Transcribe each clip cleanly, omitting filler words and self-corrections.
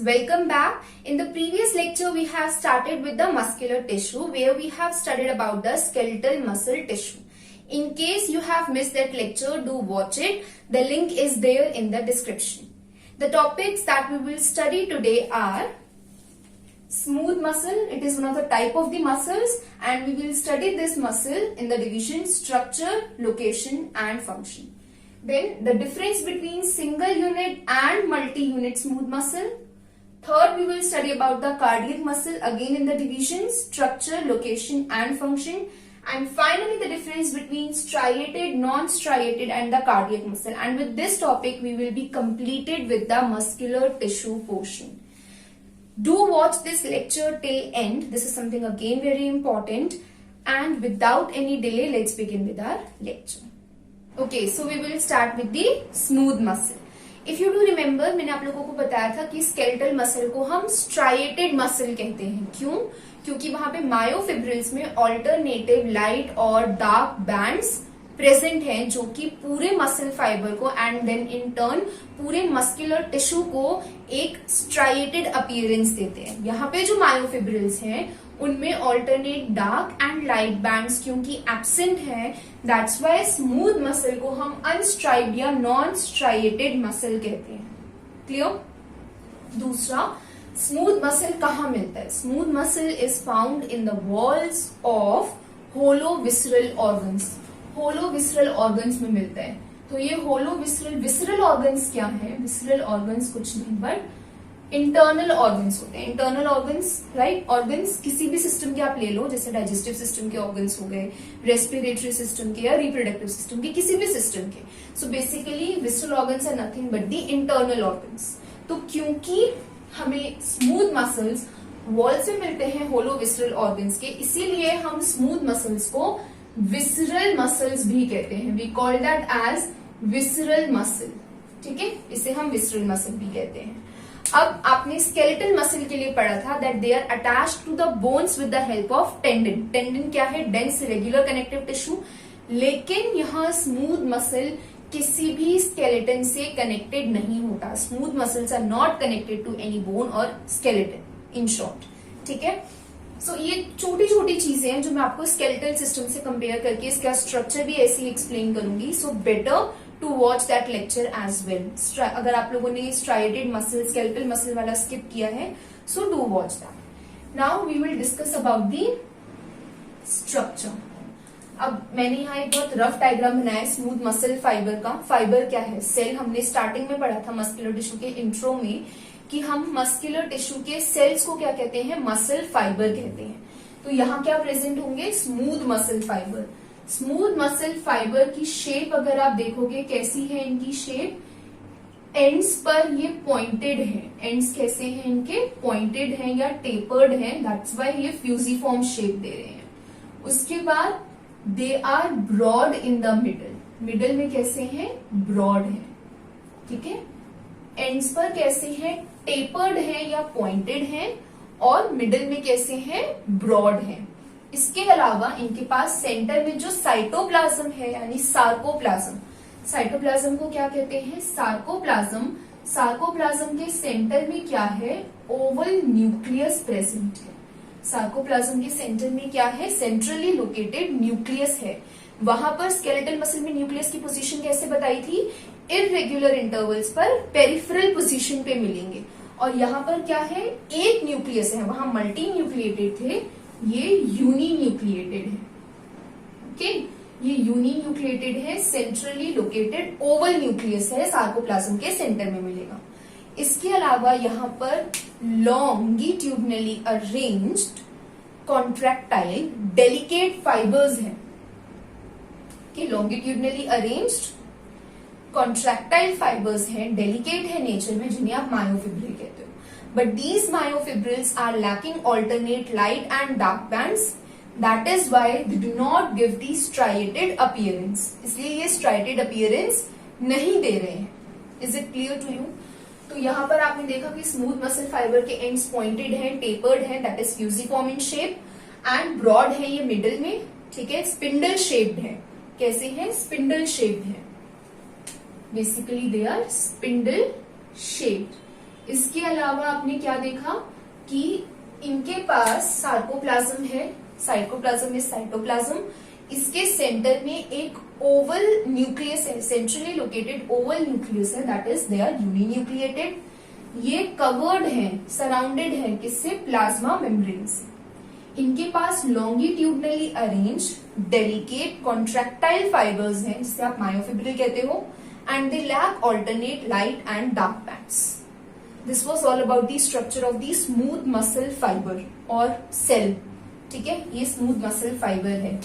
Welcome back. In the previous lecture, we have started with the muscular tissue where we have studied about the skeletal muscle tissue. In case you have missed that lecture, do watch it. The link is there in the description. The topics that we will study today are smooth muscle. It is one of the type of the muscles and we will study this muscle in the division structure, location and function. Then the difference between single unit and multi-unit smooth muscle. Third, we will study about the cardiac muscle again in the division structure, location and function. And finally, the difference between striated, non-striated and the cardiac muscle. And with this topic, we will be completed with the muscular tissue portion. Do watch this lecture till end. This is something again very important. And without any delay, let's begin with our lecture. Okay, so we will start with the smooth muscle. If you do remember, मैंने आप लोगों को बताया था कि skeletal muscle को हम striated muscle कहते हैं. क्यों? क्योंकि वहां पे मायोफिब्रिल्स में ऑल्टरनेटिव लाइट और डार्क बैंड्स प्रेजेंट हैं जो कि पूरे मसल फाइबर को एंड देन इन टर्न पूरे मस्कुलर टिश्यू को एक स्ट्राइएटेड अपीयरेंस देते हैं. यहाँ पे जो मायोफिब्रिल्स हैं उनमें alternate dark and light bands क्योंकि एब्सेंट है, दैट्स वाई स्मूथ मसल को हम अनस्ट्राइप्ड या नॉन स्ट्राइएटेड मसल कहते हैं. क्लियर? दूसरा, स्मूथ मसल कहाँ मिलता है? Smooth muscle is found in the walls of hollow visceral organs. Hollow visceral organs में मिलता है. तो ये होलो विसरल ऑर्गन्स क्या है? विसरल ऑर्गन्स कुछ नहीं बट इंटरनल ऑर्गन्स होते हैं. Internal organs, right? ऑर्गन्स किसी भी सिस्टम के आप ले लो, जैसे डाइजेस्टिव सिस्टम के ऑर्गन्स हो गए, रेस्पिरेटरी सिस्टम के या रिप्रोडक्टिव सिस्टम के, किसी भी सिस्टम के. So basically visceral organs are nothing but the internal organs. तो क्योंकि हमें स्मूथ मसल्स वॉल से मिलते हैं होलो विसरल ऑर्गन्स के, इसीलिए हम स्मूथ मसल्स को विसरल मसल्स भी कहते हैं. We call that as visceral muscle. ठीक है, इसे हम विसरल मसल भी कहते हैं. अब आपने स्केलेटल मसल के लिए पढ़ा था that they are attached to the bones with the help of tendon. Tendon क्या है? Dense regular connective tissue. लेकिन यहाँ स्मूथ मसल किसी भी स्केलेटन से कनेक्टेड नहीं होता. Smooth muscles are not connected to any bone और स्केलेटन इन शॉर्ट. ठीक है, सो ये छोटी छोटी चीजें हैं जो मैं आपको स्केलेटल सिस्टम से कंपेयर करके इसका स्ट्रक्चर भी ऐसे ही एक्सप्लेन करूंगी. So better to watch that lecture as well. अगर आप लोगों ने स्ट्राइएटेड मसल, स्केलेटल मसल वाला स्किप किया है, so do watch that. Now we will discuss about the structure. अब मैंने यहाँ एक बहुत रफ डायग्राम बनाया है स्मूथ मसल फाइबर का. फाइबर क्या है? सेल. हमने स्टार्टिंग में पढ़ा था मस्कुलर टिश्यू के इंट्रो में कि हम मस्कुलर टिश्यू के सेल्स को क्या कहते हैं? मसल फाइबर कहते हैं. तो यहाँ क्या प्रेजेंट होंगे? Smooth muscle fibre. Smooth muscle fiber की शेप अगर आप देखोगे कैसी है इनकी शेप, एंड्स पर ये पॉइंटेड है. एंड्स कैसे हैं इनके? पॉइंटेड हैं या टेपर्ड हैं. दैट्स वाई ये फ्यूजिफॉर्म शेप दे रहे हैं. उसके बाद they are broad in the middle. Middle में कैसे हैं? ब्रॉड है. ठीक है, एंड्स पर कैसे हैं? टेपर्ड है या पॉइंटेड है. और मिडल में कैसे हैं? ब्रॉड है. इसके अलावा इनके पास सेंटर में जो साइटोप्लाज्म है यानी सार्कोप्लाज्म. साइटोप्लाज्म को क्या कहते हैं? सार्कोप्लाज्म. सार्कोप्लाज्म के सेंटर में क्या है? ओवल न्यूक्लियस प्रेजेंट है. सार्कोप्लाज्म के सेंटर में क्या है? सेंट्रली लोकेटेड न्यूक्लियस है. वहां पर स्केलेटल मसल में न्यूक्लियस की पोजीशन कैसे बताई थी? इररेगुलर इंटरवल्स पर पेरिफेरल पोजीशन पे मिलेंगे. और यहाँ पर क्या है? एक न्यूक्लियस है. वहां मल्टी न्यूक्लिएटेड थे, ये यूनी न्यूक्लिएटेड है. ओके, ये यूनी न्यूक्लिएटेड है, सेंट्रली लोकेटेड ओवल न्यूक्लियस है, सार्कोप्लाज्म के सेंटर में मिलेगा. इसके अलावा यहाँ पर longitudinally arranged contractile delicate fibres हैं. लॉन्गिट्यूडनली अरेंज्ड कॉन्ट्रैक्टाइल फाइबर्स हैं, डेलिकेट है नेचर में, जिन्हें आप मायोफिब्रिल कहते हो. But these myofibrils are lacking alternate light and dark bands. That is why they do not give the striated appearance. इसलिए ये striated appearance नहीं दे रहे हैं. Is it clear to you? तो यहाँ पर आपने देखा कि स्मूथ मसल फाइबर के एंड्स पॉइंटेड हैं, टेपर्ड हैं, that is fusiform in shape, and broad है ये मिडिल में. ठीक है, स्पिंडल शेप्ड है. कैसे हैं? स्पिंडल शेप्ड है. Basically they are spindle shaped. इसके अलावा आपने क्या देखा कि इनके पास सार्कोप्लाज्म है, साइटोप्लाज्म है, साइटोप्लाज्म, इसके सेंटर में एक ओवल न्यूक्लियस है, सेंट्रली लोकेटेड ओवल न्यूक्लियस है, that is they are uninucleated. ये कवर्ड है, सराउंडेड है किससे? प्लाज्मा मेम्ब्रेन से। इनके पास longitudinally arrange delicate contractile fibres हैं, जिसे आप मायोफिब्रिल कहते हो, and they lack alternate light and dark bands. This was all about the structure of the smooth muscle fibre और सेल। ठीक है, ये स्मूथ मसल फाइबर है,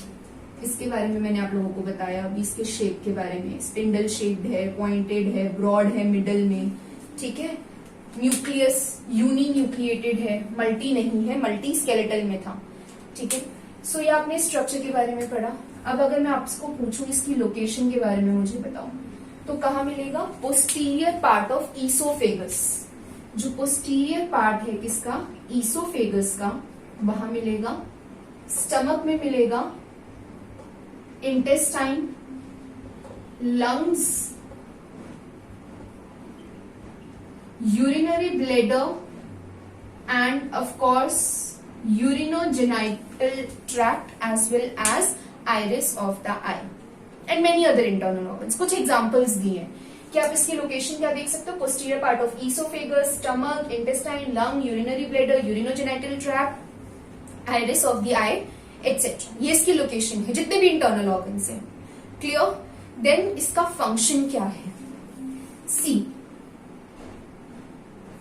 इसके बारे में मैंने आप लोगों को बताया। अभी इसके शेप के बारे में, स्पिंडल शेप्ड है, पॉइंटेड है, ब्रॉड है मिडल में। ठीक है, न्यूक्लियस यूनी न्यूक्लिएटेड है, मल्टी नहीं है, मल्टी स्केलेटल में था। ठीक है, सो ये आपने स्ट्रक्चर के बारे में पढ़ा। अब अगर मैं आपको पूछूं इसकी लोकेशन के बारे में मुझे बताओ, तो कहाँ मिलेगा? Posterior part of oesophagus. जो पोस्टीरियर पार्ट है किसका? ईसोफेगस का, वहां मिलेगा। स्टमक में मिलेगा, intestine, lungs, urinary bladder, and of course urinogenital tract as well as iris of the eye and many other internal organs। कुछ एग्जांपल्स दिए हैं कि आप इसकी लोकेशन क्या देख सकते हो? Posterior part of esophagus, stomach, intestine, lung, urinary bladder, urinogenital tract, iris of the eye etcetera. ये इसकी लोकेशन है, जितने भी इंटरनल ऑर्गन्स हैं। क्लियर? देन इसका फंक्शन क्या है? सी,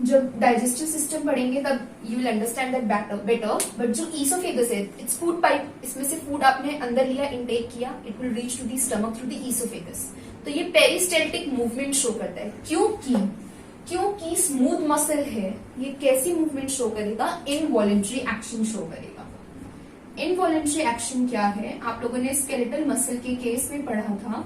जब डाइजेस्टिव सिस्टम पढ़ेंगे तब you will understand that better. But जो ईसोफेगस है, इट्स फूड पाइप, इसमें से फूड आपने अंदर लिया, इनटेक किया, it will reach to the stomach through the oesophagus. तो ये पेरिस्टेल्टिक मूवमेंट शो करता है। क्योंकि स्मूथ मसल है, ये कैसी मूवमेंट शो करेगा? इनवॉलेंट्री एक्शन शो करेगा। इनवॉलेंट्री एक्शन क्या है? आप लोगों ने स्केलेटल मसल के केस में पढ़ा था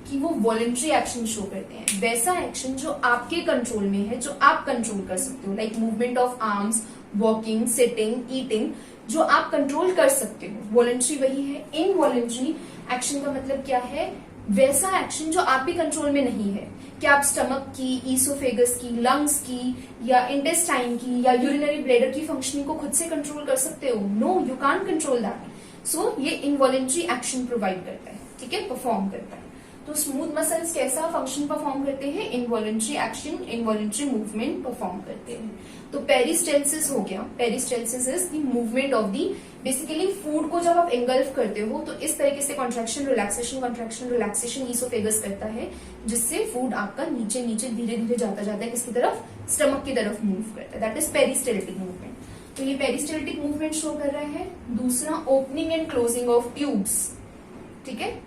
कि वो वॉलेंट्री एक्शन शो करते हैं। वैसा एक्शन जो आपके कंट्रोल में है, जो आप कंट्रोल कर सकते हो, like movement of arms, walking, sitting, eating, जो आप कंट्रोल कर सकते हो, वॉलेंट्री वही है। इनवॉलेंट्री एक्शन का मतलब क्या है? वैसा एक्शन जो आपके कंट्रोल में नहीं है। क्या आप स्टमक की, ईसोफेगस की, लंग्स की, या इंटेस्टाइन की, या यूरिनरी ब्लैडर की फंक्शनिंग को खुद से कंट्रोल कर सकते हो? No, you can't control that. So ये इनवॉलेंट्री एक्शन प्रोवाइड करता है। ठीक है, परफॉर्म करता है। तो स्मूथ मसल्स कैसा फंक्शन परफॉर्म करते हैं? Involuntary action, involuntary movement perform करते हैं। तो पेरिस्टेल्सिस हो गया। Peristalsis is the movement of the, basically food को जब आप एंगल्फ करते हो तो इस तरीके से कॉन्ट्रैक्शन रिलैक्सेशन ईसोफेगस करता है, जिससे फूड आपका नीचे नीचे धीरे धीरे जाता है किसकी तरफ? स्टमक की तरफ मूव करता है। That is peristaltic movement. तो ये पेरिस्टेल्टिक मूवमेंट शो कर रहा है। दूसरा, opening and closing of tubes. ठीक है,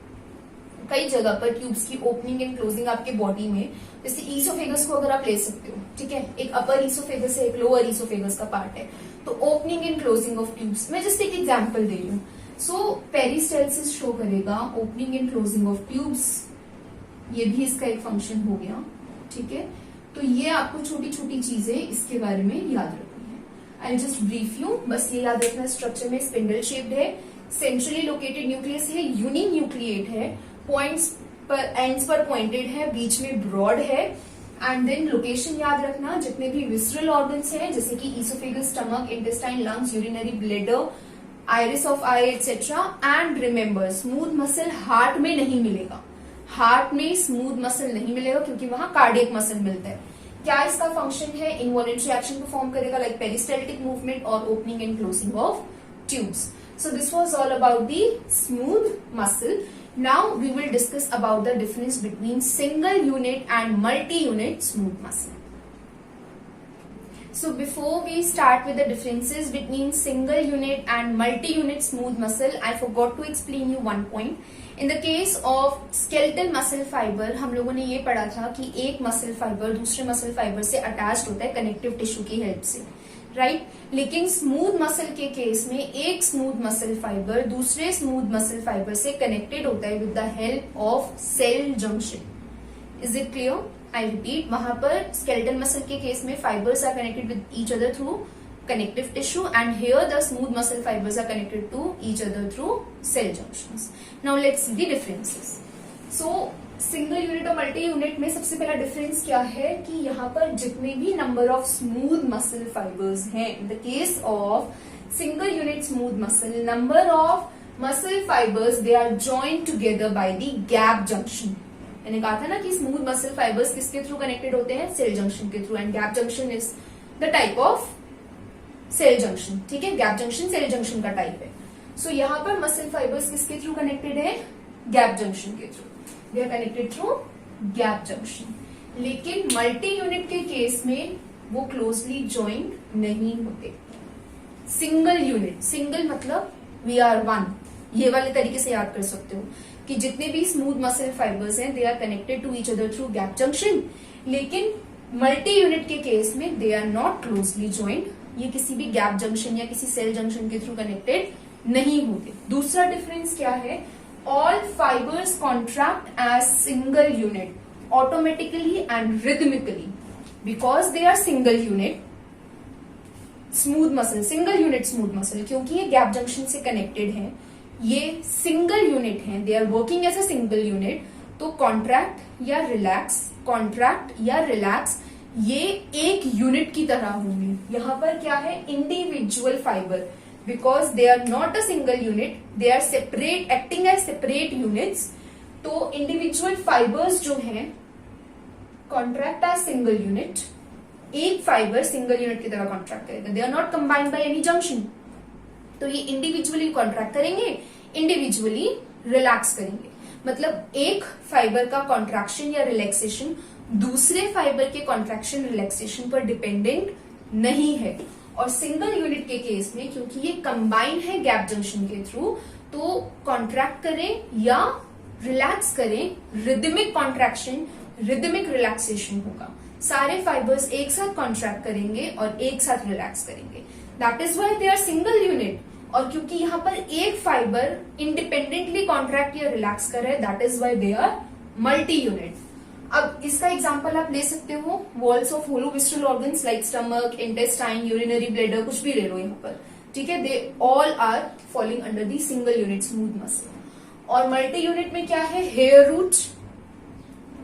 कई जगह पर ट्यूब्स की ओपनिंग एंड क्लोजिंग आपके बॉडी में, जैसे ईसोफेगस को अगर आप ले सकते हो। ठीक है, एक अपर ईसोफेगस है, एक लोअर ईसोफेगस का पार्ट है। तो opening and closing of tubes, मैं जस्ट एक एग्जांपल दे रही हूँ। सो पेरिस्टेल्सिस शो करेगा opening and closing of tubes, ये भी इसका एक फंक्शन हो गया। ठीक है, तो ये आपको छोटी छोटी चीजें इसके बारे में याद रखनी है। आई जस्ट ब्रीफ यू, बस ये याद रखना, स्ट्रक्चर में स्पिंडल शेप्ड है, सेंट्रली लोकेटेड न्यूक्लियस है, यूनिन्यूक्लिएट है, पॉइंट्स पर, एंड्स पर पॉइंटेड है, बीच में ब्रॉड है। एंड देन लोकेशन याद रखना, जितने भी विसरल ऑर्गन्स हैं जैसे कि oesophagus, stomach, intestine, lungs, urinary bladder, iris of I etcetera. And remember, smooth muscle heart में नहीं मिलेगा। हार्ट में स्मूथ मसल नहीं मिलेगा क्योंकि वहां कार्डियक मसल मिलता है। क्या इसका फंक्शन है? इनवॉलेंट्री एक्शन परफॉर्म करेगा, लाइक पेरिस्टेल्टिक मूवमेंट और opening and closing of tubes. So this was all about the smooth muscle. Now we will discuss about the difference between single unit and multi-unit smooth muscle. So before we start with the differences between single unit and multi-unit smooth muscle, I forgot to explain you one point. In the case of skeletal muscle fiber, हम लोगों ने ये पढ़ा था कि एक muscle fiber दूसरे muscle fiber से attached होता है connective tissue की help से, राइट? लेकिन स्मूथ मसल के केस में एक स्मूथ मसल फाइबर दूसरे स्मूथ मसल फाइबर से कनेक्टेड होता है with the help of cell junction. Is it clear? I repeat, वहां पर स्केलेटल मसल के केस में fibers are connected with each other through connective tissue, and here the smooth muscle fibers are connected to each other through cell junctions. Now let's see the differences. So single unit और multi unit में सबसे पहला difference क्या है कि यहाँ पर जितने भी number of smooth muscle fibres हैं, in the case of single unit smooth muscle, number of muscle fibres they are joined together by the gap junction. मैंने कहा था ना कि स्मूथ मसल फाइबर्स किसके थ्रू कनेक्टेड होते हैं, सेल जंक्शन के through, and gap junction is the type of cell junction. ठीक है, गैप जंक्शन सेल जंक्शन का टाइप है। सो यहाँ पर मसल फाइबर्स किसके थ्रू कनेक्टेड है, गैप जंक्शन के through, they are connected through gap junction. लेकिन मल्टी यूनिट के केस में वो क्लोजली ज्वाइंट नहीं होते। सिंगल यूनिट, सिंगल मतलब वी आर वन, ये वाले तरीके से याद कर सकते हो कि जितने भी स्मूथ मसल फाइबर्स हैं they are connected to each other through gap junction. लेकिन मल्टी यूनिट के केस में they are not closely joint, ये किसी भी गैप जंक्शन या किसी सेल जंक्शन के थ्रू कनेक्टेड नहीं होते। दूसरा डिफरेंस क्या है, all fibers contract as single unit automatically and rhythmically because they are single unit smooth muscle, single unit smooth muscle, क्योंकि ये गैप जंक्शन से कनेक्टेड है, ये सिंगल यूनिट है, they are working as a single unit, तो contract या relax, contract या relax ये एक यूनिट की तरह होंगे। यहां पर क्या है, individual fiber, because they are not a single unit, they are separate, acting as separate units. तो इंडिविजुअल फाइबर्स जो हैं कॉन्ट्रैक्ट एज सिंगल यूनिट, एक फाइबर सिंगल यूनिट की तरह कॉन्ट्रैक्ट करेगा, they are not combined by any junction. तो ये individually contract करेंगे, इंडिविजुअली रिलैक्स करेंगे। मतलब एक फाइबर का कॉन्ट्रैक्शन या रिलैक्सेशन दूसरे फाइबर के कॉन्ट्रैक्शन रिलैक्सेशन पर डिपेंडेंट नहीं है। और सिंगल यूनिट के केस में क्योंकि ये कंबाइन है गैप जंक्शन के थ्रू, तो कॉन्ट्रैक्ट करें या रिलैक्स करें, रिदमिक कॉन्ट्रैक्शन, रिदमिक रिलैक्सेशन होगा। सारे फाइबर्स एक साथ कॉन्ट्रैक्ट करेंगे और एक साथ रिलैक्स करेंगे, that is why they are single unit. और क्योंकि यहाँ पर एक फाइबर इंडिपेंडेंटली कॉन्ट्रैक्ट या रिलैक्स कर रहा है, that is why they are multi unit. अब इसका एग्जांपल आप ले सकते हो walls of hollow visceral organs like stomach, intestine, urinary bladder, कुछ भी ले लो यहाँ पर। ठीक है, they all are falling under the single unit smooth muscle. और मल्टी यूनिट में क्या है, हेयर रूट,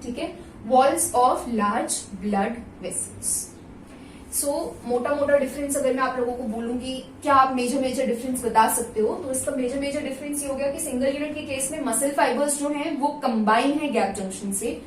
ठीक है, walls of large blood vessels. So मोटा मोटा डिफरेंस अगर मैं आप लोगों को बोलूंगी क्या आप मेजर डिफरेंस बता सकते हो, तो इसका मेजर डिफरेंस ये हो गया कि सिंगल यूनिट के केस में मसल फाइबर्स जो हैं वो कंबाइन है गैप जंक्शन से,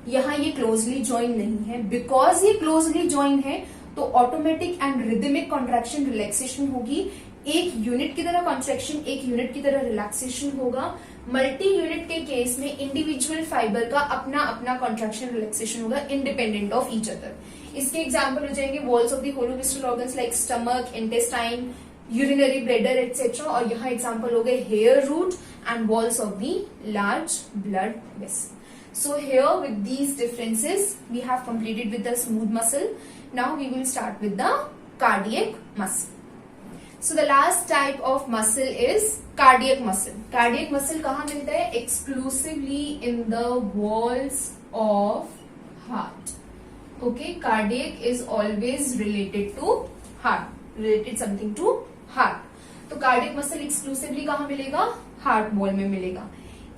यहाँ ये क्लोजली ज्वाइन नहीं है। बिकॉज ये क्लोजली ज्वाइन है तो automatic and rhythmic contraction relaxation होगी, एक यूनिट की तरह कॉन्ट्रैक्शन, एक यूनिट की तरह रिलैक्सेशन होगा। मल्टी यूनिट के केस में इंडिविजुअल फाइबर का अपना अपना कॉन्ट्रैक्शन रिलैक्सेशन होगा इंडिपेंडेंट ऑफ ईच अदर। इसके एग्जाम्पल हो जाएंगे walls of the hollow visceral organs like stomach, intestine, urinary bladder etcetera. और यहाँ एग्जाम्पल हो गए hair root and walls of the large blood vessel. So here with these differences we have completed with the smooth muscle. Now we will start with the cardiac muscle. So the last type of muscle is cardiac muscle. Cardiac muscle कहाँ मिलता है? Exclusively in the walls of heart. Okay, cardiac is always related to heart, related something to heart. तो cardiac muscle exclusively कहाँ मिलेगा? Heart wall में मिलेगा।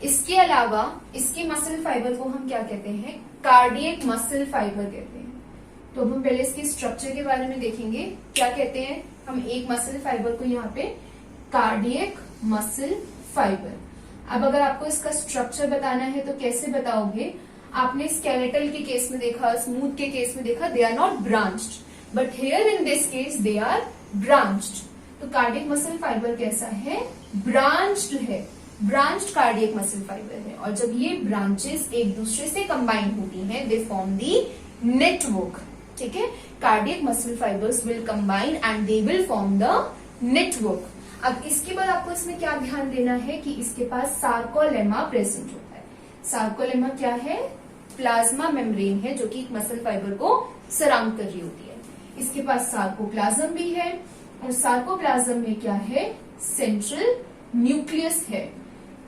इसके अलावा इसके मसल फाइबर को हम क्या कहते हैं? कार्डियक मसल फाइबर कहते हैं। तो हम पहले इसके स्ट्रक्चर के बारे में देखेंगे। क्या कहते हैं हम एक मसल फाइबर को? यहाँ पे कार्डियक मसल फाइबर। अब अगर आपको इसका स्ट्रक्चर बताना है तो कैसे बताओगे? आपने स्केलेटल के केस में देखा, स्मूथ के केस में देखा, they are not branched, but here in this case they are branched. तो कार्डियक मसल फाइबर कैसा है? ब्रांच्ड है, ब्रांच्ड कार्डियक मसल फाइबर है। और जब ये ब्रांचेस एक दूसरे से कंबाइन होती हैं, दे फॉर्म दी नेटवर्क। ठीक है, cardiac muscle fibres will combine and they will form the network. अब इसके बाद आपको इसमें क्या ध्यान देना है कि इसके पास सार्कोलेमा प्रेजेंट होता है। सार्कोलेमा क्या है? प्लाज्मा मेम्ब्रेन है जो कि मसल फाइबर को सराउंड कर रही होती है। इसके पास सार्कोप्लाज्म भी है और सार्कोप्लाज्म में क्या है? सेंट्रल न्यूक्लियस है।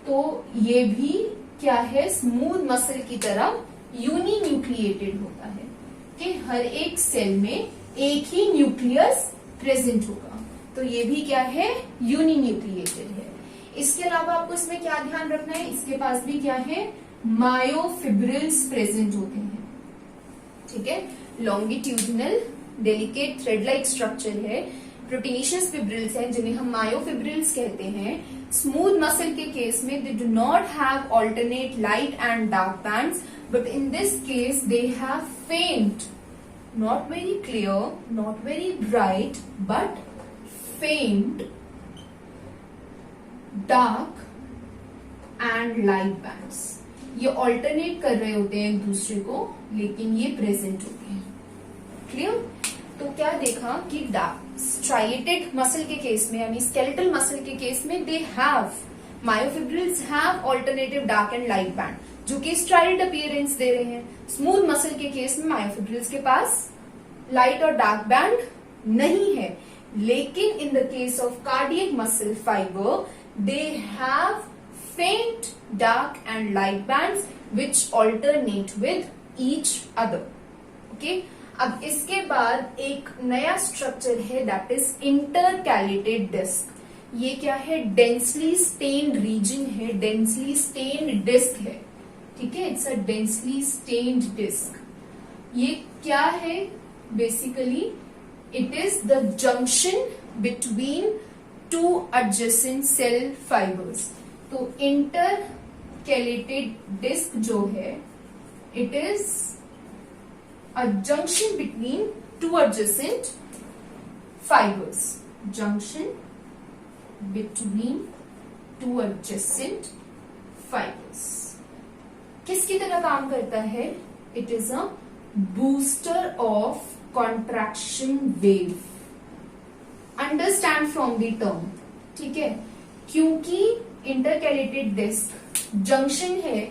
तो ये भी क्या है? स्मूथ मसल की तरह यूनी न्यूक्लिएटेड होता है कि हर एक सेल में एक ही न्यूक्लियस प्रेजेंट होगा। तो ये भी क्या है? यूनी न्यूक्लिएटेड है। इसके अलावा आपको इसमें क्या ध्यान रखना है? इसके पास भी क्या है? मायोफिब्रिल्स प्रेजेंट होते हैं, ठीक है। Longitudinal delicate thread like structure है, प्रोटीनिशियस फिब्रिल्स हैं जिन्हें हम मायोफिब्रिल्स कहते हैं। स्मूथ मसल के केस में they do not have alternate light and dark bands, but in this case they have फेंट, not very clear, not very bright, but faint dark and light bands. ये alternate कर रहे होते हैं एक दूसरे को, लेकिन ये present होते हैं। क्लियर? तो क्या देखा कि striated मसल के केस में, यानी skeletal मसल के केस में they have, myofibrils have alternative dark and light band, जो कि स्ट्राइड अपीयरेंस दे रहे हैं। स्मूथ मसल के केस में मायोफिब्रिल्स के पास लाइट और डार्क बैंड नहीं है, लेकिन in the case of cardiac muscle fibre they have faint dark and light bands which alternate with each other. Okay, अब इसके बाद एक नया स्ट्रक्चर है दैट इज इंटरकैलेटेड डिस्क। ये क्या है? डेंसली स्टेन्ड रीजन है, डेंसली स्टेन्ड डिस्क है, ठीक है। It's a densely stained disc. ये क्या है? Basically it is the junction between two adjacent cell fibers. तो इंटरकैलेटेड डिस्क जो है, it is a junction between two adjacent fibers, junction between two adjacent fibers. किसकी तरह काम करता है? It is a booster of contraction wave. Understand from the term, ठीक है। क्योंकि इंटरकैलेटेड डिस्क जंक्शन है,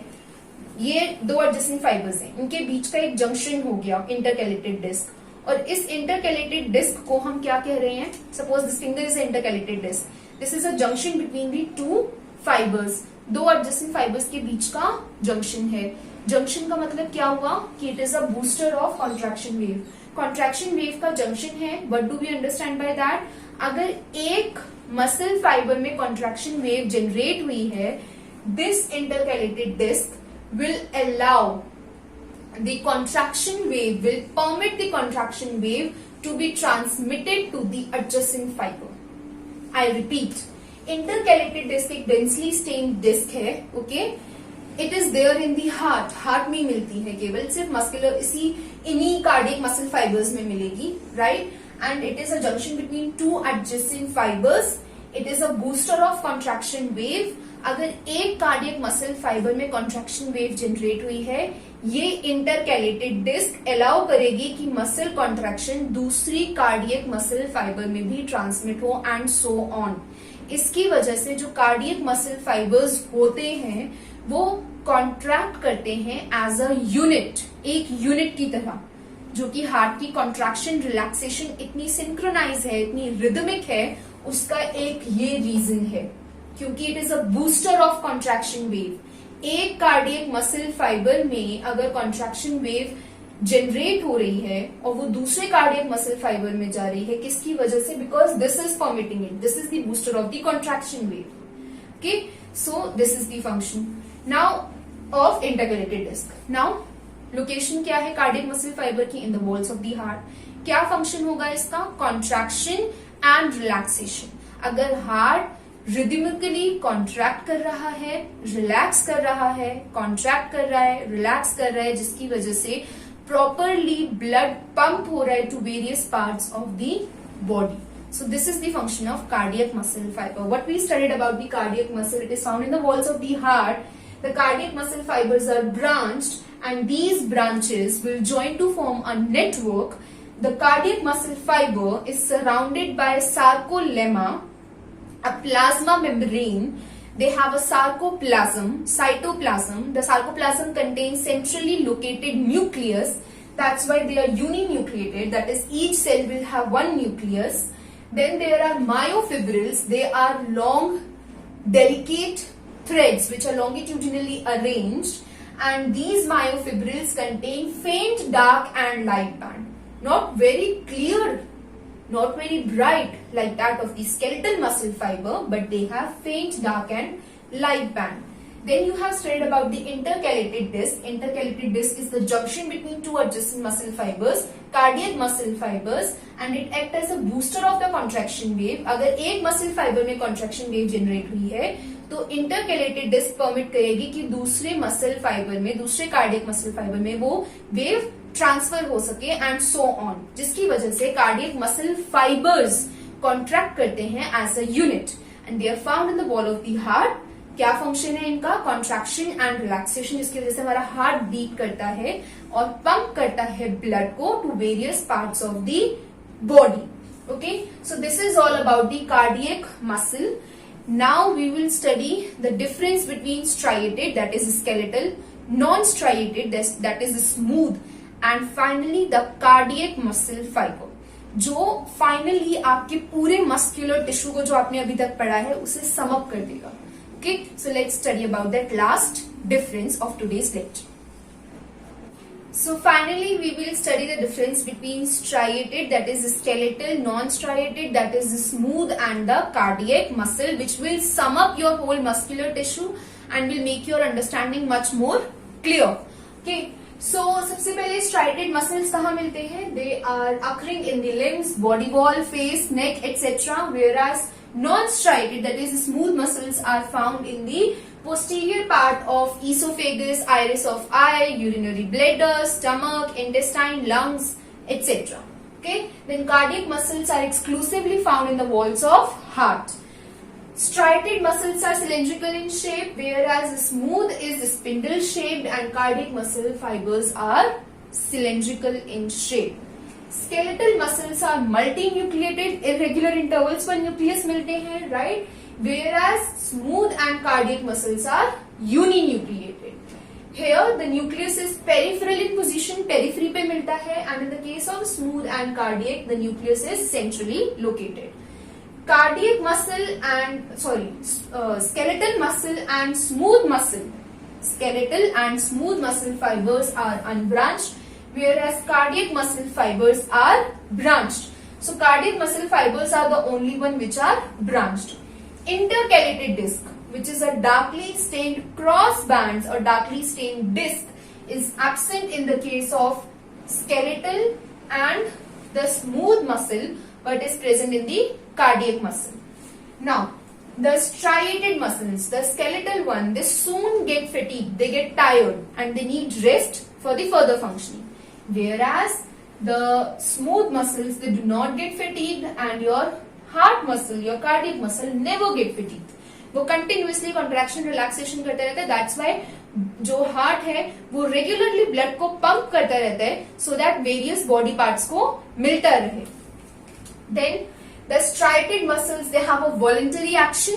ये दो एडजेसेंट फाइबर्स हैं, इनके बीच का एक जंक्शन हो गया इंटरकैलेटेड डिस्क, और इस इंटरकैलेटेड डिस्क को हम क्या कह रहे हैं? Suppose this finger is intercalated disc, this is a junction between the two fibers, दो एडजेसेंट फाइबर्स के बीच का जंक्शन है। जंक्शन का मतलब क्या हुआ कि it is a booster of contraction wave. Contraction wave का जंक्शन है, what do we understand by that? अगर एक मसल फाइबर में कॉन्ट्रैक्शन वेव जनरेट हुई है, this intercalated disc will allow the contraction wave, will permit the contraction wave to be transmitted to the adjacent fiber. I repeat, intercalated disc एक densely stained disc है, okay? It is there in the heart. Heart में मिलती है केवल, सिर्फ muscular इन्हीं cardiac muscle fibers में मिलेगी, right? And it is a junction between two adjacent fibers. It is a booster of contraction wave. अगर एक कार्डियक मसल फाइबर में कॉन्ट्रैक्शन वेव जनरेट हुई है, ये इंटरकैलेटेड डिस्क अलाउ करेगी कि मसल कॉन्ट्रैक्शन दूसरी कार्डियक मसल फाइबर में भी ट्रांसमिट हो एंड सो ऑन। इसकी वजह से जो कार्डियक मसल फाइबर्स होते हैं वो कॉन्ट्रैक्ट करते हैं एज अ यूनिट, एक यूनिट की तरह, जो कि हार्ट की कॉन्ट्रैक्शन रिलैक्सेशन इतनी सिंक्रोनाइज है, इतनी रिदमिक है, उसका एक ये रीजन है, क्योंकि it is a booster of contraction wave. एक कार्डियक मसल फाइबर में अगर कॉन्ट्रैक्शन वेव जनरेट हो रही है और वो दूसरे कार्डियक मसल फाइबर में जा रही है, किसकी वजह से? Because this is permitting it, this is the booster of the contraction wave. Okay, so this is the function now of intercalated disc. Now location क्या है कार्डियक मसल फाइबर की? In the walls of the heart. क्या function होगा इसका? Contraction and relaxation. अगर heart rhythmically contract कर रहा है, रिलैक्स कर रहा है, कॉन्ट्रैक्ट कर रहा है, रिलैक्स कर रहा है, जिसकी वजह से प्रॉपरली ब्लड पंप हो रहा है to various parts of the body. So this is the function of cardiac muscle fiber. What we studied about the cardiac muscle, it is found in the walls of the heart. The cardiac muscle fibers are branched, and these branches will join to form a network. The cardiac muscle fiber is surrounded by a sarcolemma, a plasma membrane. They have a sarcoplasm, cytoplasm. The sarcoplasm contains centrally located nucleus. That's why they are uninucleated. That is, each cell will have one nucleus. Then there are myofibrils. They are long, delicate threads which are longitudinally arranged, and these myofibrils contain faint dark and light band. Not very clear, not very bright like that of the skeletal muscle fiber, but they have faint dark and light band. Then you have studied about the intercalated disc. Intercalated disc is the junction between two adjacent muscle fibers, cardiac muscle fibers, and it acts as a booster of the contraction wave. अगर एक muscle fiber में contraction wave generate हुई है, तो intercalated disc permit करेगी कि दूसरे muscle fiber में, दूसरे cardiac muscle fiber में वो wave transfer हो सके and so on, जिसकी वजह से cardiac muscle fibers contract करते हैं as a unit and they are found in the wall of the heart. क्या फंक्शन है इनका? कॉन्ट्रैक्शन एंड रिलैक्सेशन, जिसकी वजह से हमारा हार्ट बीट करता है और पंप करता है ब्लड को to various parts of the body. Okay, so this is all about the cardiac muscle. Now we will study the difference between striated that is skeletal, non striated that is smooth, and finally the cardiac muscle fiber, जो फाइनली आपके पूरे muscular tissue को जो आपने अभी तक पढ़ा है उसे सम अप कर देगा. Okay, so let's study about that last difference of today's lecture. So finally we will study the difference between striated, that is skeletal, non-striated, that is smooth, and the cardiac muscle, which will sum up your whole muscular tissue and will make your understanding much more clear. Okay, so सबसे पहले striated muscles कहाँ मिलते हैं? They are occurring in the limbs, body wall, face, neck, etc. Whereas non-striated, that is smooth muscles, are found in the posterior part of esophagus, iris of eye, urinary bladder, stomach, intestine, lungs, etc. Okay, then cardiac muscles are exclusively found in the walls of heart. Striated muscles are cylindrical in shape, whereas smooth is spindle shaped, and cardiac muscle fibers are cylindrical in shape. Skeletal muscles are multinucleated, irregular intervals पर nucleus मिलते हैं, right? Whereas smooth and cardiac muscles are uninucleated. Here the nucleus is peripheral in position, periphery पे मिलता है, and in the case of smooth and cardiac, the nucleus is centrally located. Cardiac muscle and skeletal muscle and smooth muscle, skeletal and smooth muscle fibers are unbranched, whereas cardiac muscle fibers are branched. So cardiac muscle fibers are the only one which are branched. Intercalated disc, which is a darkly stained cross bands or darkly stained disc, is absent in the case of skeletal and the smooth muscle, but is present in the cardiac muscle. Now, the striated muscles, the skeletal one, they soon get fatigued, they get tired and they need rest for the further functioning. Whereas the smooth muscles, they do not get fatigued, and your heart muscle, your cardiac muscle never get fatigued. वो continuously contraction relaxation करते रहते हैं. That's why जो heart है वो regularly blood को pump करता रहता है so that various body parts को मिलता रहे. Then the striated muscles, they have a voluntary action.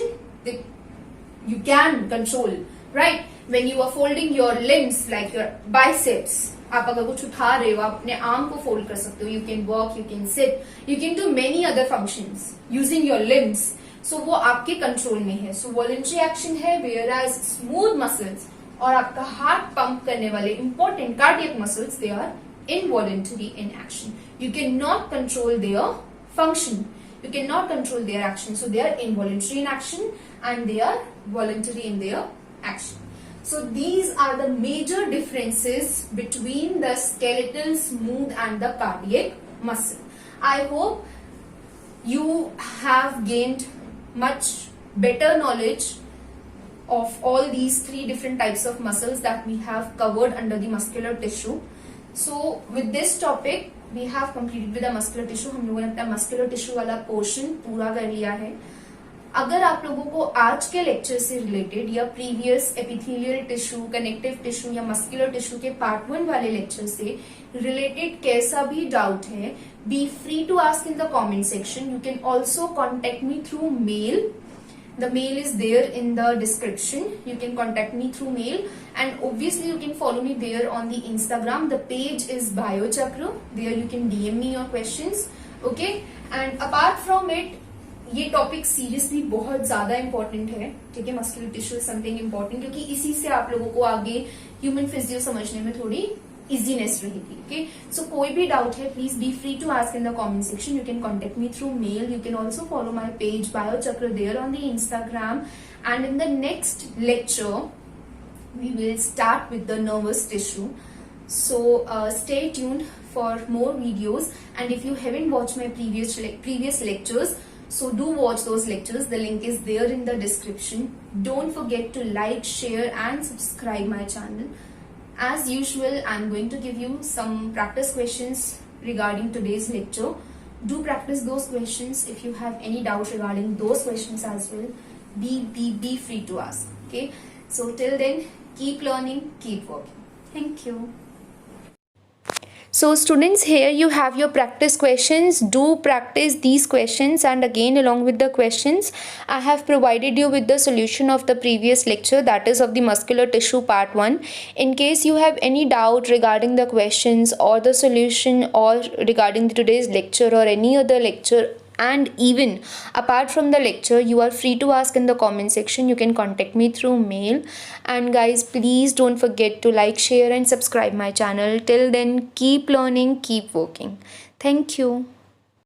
You can control, right? When you are folding your limbs like your biceps, आप अगर कुछ उठा रहे हो, आप अपने आर्म को फोल्ड कर सकते हो. You can walk, you can sit, you can do many other functions using your limbs. So वो आपके कंट्रोल में है. सो वॉलंटरी एक्शन है. वेयरएज स्मूथ मसल्स और आपका हार्ट पंप करने वाले important cardiac muscles, they are involuntary in action. You can not control their function, you cannot control their action, so they are involuntary in action and they are voluntary in their action. So these are the major differences between the skeletal, smooth and the cardiac muscle. I hope you have gained much better knowledge of all these three different types of muscles that we have covered under the muscular tissue. So with this topic we have completed with the muscular tissue. हम लोगों ने अपना muscular tissue वाला portion पूरा कर लिया है. अगर आप लोगों को आज के लेक्चर से रिलेटेड या previous epithelial tissue, connective tissue या मस्कुलर टिश्यू के पार्ट 1 वाले लेक्चर से रिलेटेड कैसा भी डाउट है, be free to ask in the comment section. You can also contact me through mail. The mail is there in the description. You can contact me through mail, and obviously you can follow me there on the Instagram. The page is BioChakra. There you can DM me your questions. Okay, and apart from it, ये topic seriously बहुत ज्यादा important है. ठीक है, muscular tissue something important, क्योंकि इसी से आप लोगों को आगे ह्यूमन फिजियो समझने में थोड़ी इजीनेस रहेगी. ओके, सो कोई भी डाउट है, please be free to ask in the comment section. You can contact me through mail. You can also follow my page Biochakra there on the Instagram. And in the next lecture we will start with the nervous tissue. So stay tuned for more videos, and if you haven't watched my previous lectures, so do watch those lectures. The link is there in the description. Don't forget to like, share and subscribe my channel. As usual, I'm going to give you some practice questions regarding today's lecture. Do practice those questions. If you have any doubt regarding those questions as well, be free to ask. Okay, so till then, keep learning, keep working. Thank you. So students, here you have your practice questions. Do practice these questions, and again along with the questions I have provided you with the solution of the previous lecture, that is of the muscular tissue part 1. In case you have any doubt regarding the questions or the solution or regarding today's lecture or any other lecture, and even apart from the lecture, you are free to ask in the comment section. You can contact me through mail. And guys, please don't forget to like, share and subscribe my channel. Till then, keep learning, keep working. Thank you.